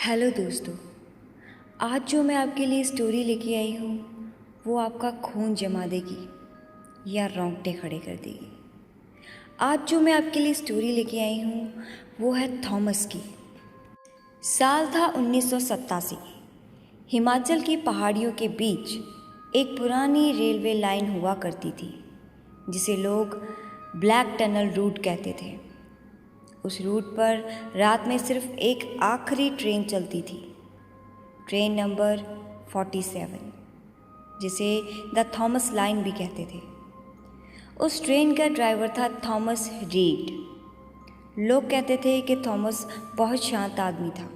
Hello दोस्तों। आज जो मैं आपके लिए स्टोरी लेके आई हूँ वो आपका खून जमा देगी या रोंगटे खड़े कर देगी। आज जो मैं आपके लिए स्टोरी लेके आई हूँ वो है थॉमस की। साल था 1987। हिमाचल की पहाड़ियों के बीच एक पुरानी रेलवे लाइन हुआ करती थी जिसे लोग ब्लैक टनल रूट कहते थे। उस रूट पर रात में सिर्फ एक आखिरी ट्रेन चलती थी, ट्रेन नंबर 47, जिसे द थॉमस लाइन भी कहते थे। उस ट्रेन का ड्राइवर था थॉमस रीड। लोग कहते थे कि थॉमस बहुत शांत आदमी था,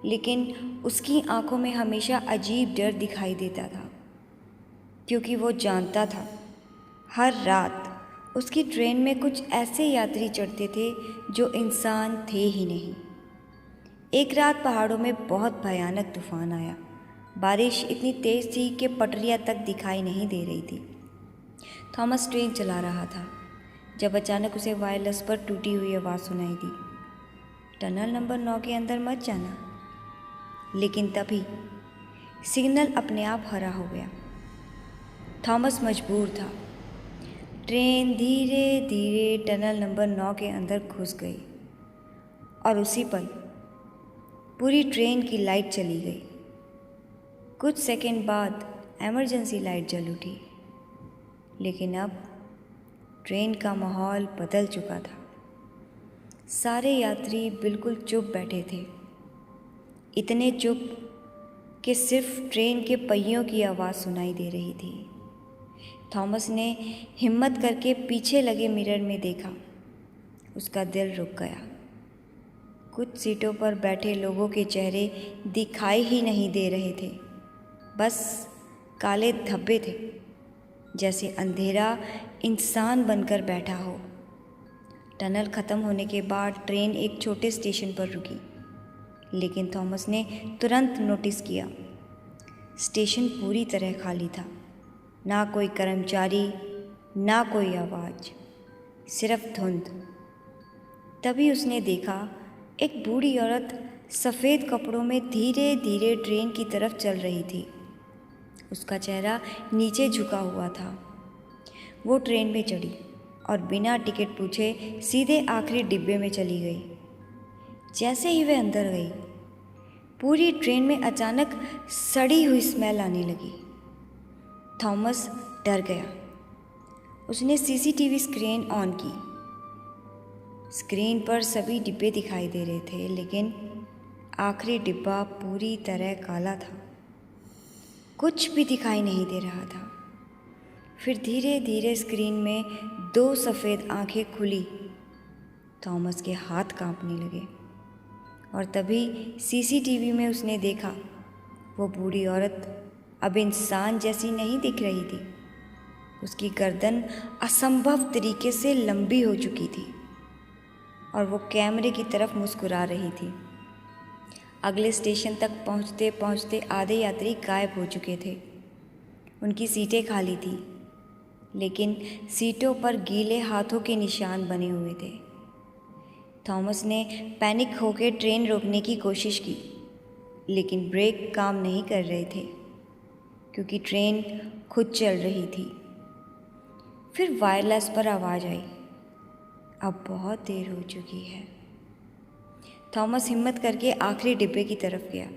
लेकिन उसकी आंखों में हमेशा अजीब डर दिखाई देता था, क्योंकि वो जानता था हर रात उसकी ट्रेन में कुछ ऐसे यात्री चढ़ते थे जो इंसान थे ही नहीं। एक रात पहाड़ों में बहुत भयानक तूफान आया। बारिश इतनी तेज़ थी कि पटरियां तक दिखाई नहीं दे रही थी। थॉमस ट्रेन चला रहा था जब अचानक उसे वायरलेस पर टूटी हुई आवाज़ सुनाई दी, टनल नंबर 9 के अंदर मत जाना। लेकिन तभी सिग्नल अपने आप हरा हो गया। थॉमस मजबूर था। ट्रेन धीरे धीरे टनल नंबर 9 के अंदर घुस गई और उसी पल पूरी ट्रेन की लाइट चली गई। कुछ सेकंड बाद इमरजेंसी लाइट जल उठी, लेकिन अब ट्रेन का माहौल बदल चुका था। सारे यात्री बिल्कुल चुप बैठे थे, इतने चुप कि सिर्फ ट्रेन के पहियों की आवाज़ सुनाई दे रही थी। थॉमस ने हिम्मत करके पीछे लगे मिरर में देखा। उसका दिल रुक गया। कुछ सीटों पर बैठे लोगों के चेहरे दिखाई ही नहीं दे रहे थे, बस काले धब्बे थे, जैसे अंधेरा इंसान बनकर बैठा हो। टनल ख़त्म होने के बाद ट्रेन एक छोटे स्टेशन पर रुकी, लेकिन थॉमस ने तुरंत नोटिस किया स्टेशन पूरी तरह खाली था। ना कोई कर्मचारी, ना कोई आवाज़, सिर्फ धुंध। तभी उसने देखा एक बूढ़ी औरत सफ़ेद कपड़ों में धीरे धीरे ट्रेन की तरफ चल रही थी। उसका चेहरा नीचे झुका हुआ था। वो ट्रेन में चढ़ी और बिना टिकट पूछे सीधे आखिरी डिब्बे में चली गई। जैसे ही वह अंदर गई, पूरी ट्रेन में अचानक सड़ी हुई स्मेल आने लगी। थॉमस डर गया। उसने सीसीटीवी स्क्रीन ऑन की। स्क्रीन पर सभी डिब्बे दिखाई दे रहे थे, लेकिन आखिरी डिब्बा पूरी तरह काला था। कुछ भी दिखाई नहीं दे रहा था। फिर धीरे धीरे स्क्रीन में 2 सफ़ेद आंखें खुली। थॉमस के हाथ कांपने लगे और तभी सीसीटीवी में उसने देखा वो बूढ़ी औरत अब इंसान जैसी नहीं दिख रही थी। उसकी गर्दन असंभव तरीके से लंबी हो चुकी थी और वो कैमरे की तरफ मुस्कुरा रही थी। अगले स्टेशन तक पहुंचते पहुंचते आधे यात्री गायब हो चुके थे। उनकी सीटें खाली थी, लेकिन सीटों पर गीले हाथों के निशान बने हुए थे। थॉमस ने पैनिक होकर ट्रेन रोकने की कोशिश की, लेकिन ब्रेक काम नहीं कर रहे थे, क्योंकि ट्रेन खुद चल रही थी। फिर वायरलेस पर आवाज़ आई, अब बहुत देर हो चुकी है। थॉमस हिम्मत करके आखिरी डिब्बे की तरफ गया।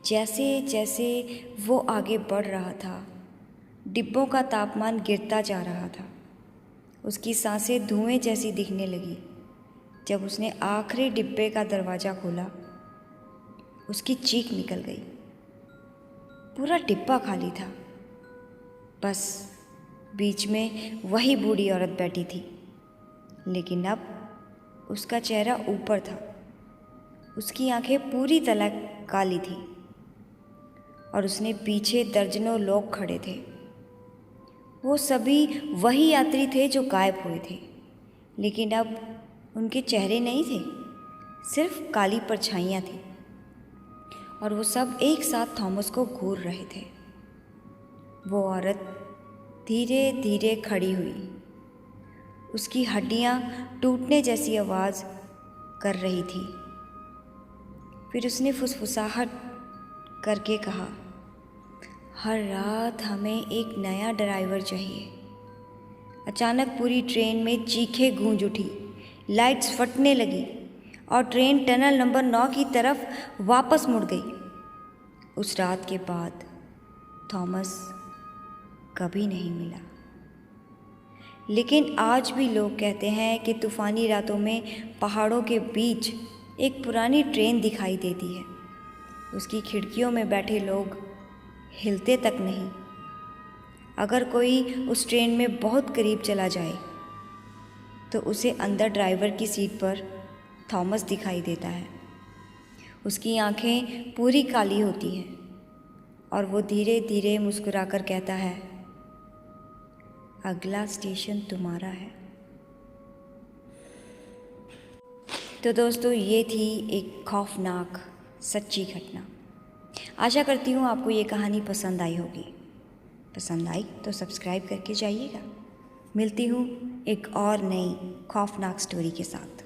जैसे जैसे वो आगे बढ़ रहा था, डिब्बों का तापमान गिरता जा रहा था। उसकी सांसें धुएं जैसी दिखने लगी। जब उसने आखिरी डिब्बे का दरवाज़ा खोला, उसकी चीख निकल गई। पूरा डिब्बा खाली था, बस बीच में वही बूढ़ी औरत बैठी थी, लेकिन अब उसका चेहरा ऊपर था। उसकी आंखें पूरी तरह काली थी और उसने पीछे दर्जनों लोग खड़े थे। वो सभी वही यात्री थे जो गायब हुए थे, लेकिन अब उनके चेहरे नहीं थे, सिर्फ काली परछाइयाँ थी और वो सब एक साथ थॉमस को घूर रहे थे। वो औरत धीरे धीरे खड़ी हुई। उसकी हड्डियाँ टूटने जैसी आवाज़ कर रही थी। फिर उसने फुसफुसाहट करके कहा, हर रात हमें एक नया ड्राइवर चाहिए। अचानक पूरी ट्रेन में चीखें गूंज उठी, लाइट्स फटने लगी और ट्रेन टनल नंबर 9 की तरफ वापस मुड़ गई। उस रात के बाद थॉमस कभी नहीं मिला। लेकिन आज भी लोग कहते हैं कि तूफ़ानी रातों में पहाड़ों के बीच एक पुरानी ट्रेन दिखाई देती है। उसकी खिड़कियों में बैठे लोग हिलते तक नहीं। अगर कोई उस ट्रेन में बहुत करीब चला जाए तो उसे अंदर ड्राइवर की सीट पर थॉमस दिखाई देता है। उसकी आंखें पूरी काली होती हैं और वो धीरे धीरे मुस्कुराकर कहता है, अगला स्टेशन तुम्हारा है। तो दोस्तों, ये थी एक खौफनाक सच्ची घटना। आशा करती हूँ आपको ये कहानी पसंद आई होगी। पसंद आई तो सब्सक्राइब करके जाइएगा। मिलती हूँ एक और नई खौफनाक स्टोरी के साथ।